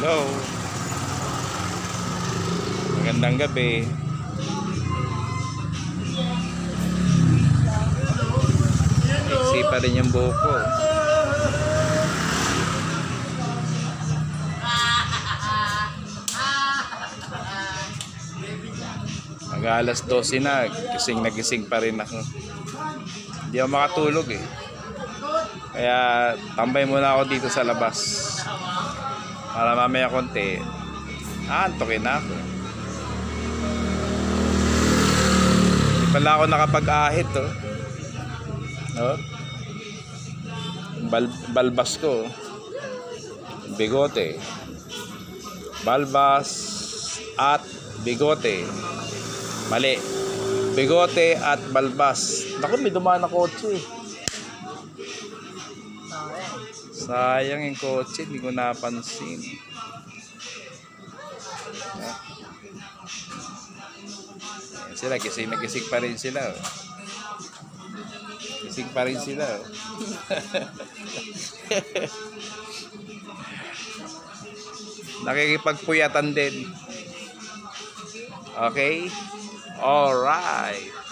Hello. Magandang gabi. Iksi pa rin yung buhok ko. Mag-alas 12 na. Gising pa rin ako. Hindi ako makatulog eh. Kaya tambay muna ako dito sa labas. Para mamaya konti, aantokin na ako. Hindi pala ako nakapag-ahit oh. No? Balbas ko. Bigote. Balbas at bigote. Mali. Bigote at balbas. Naku, may dumaan na kotse. Sayang yung kotse, hindi ko napansin. Ayan sila, gising pa rin sila. Gising pa rin sila. Nakikipagpuyatan din. Okay? Alright.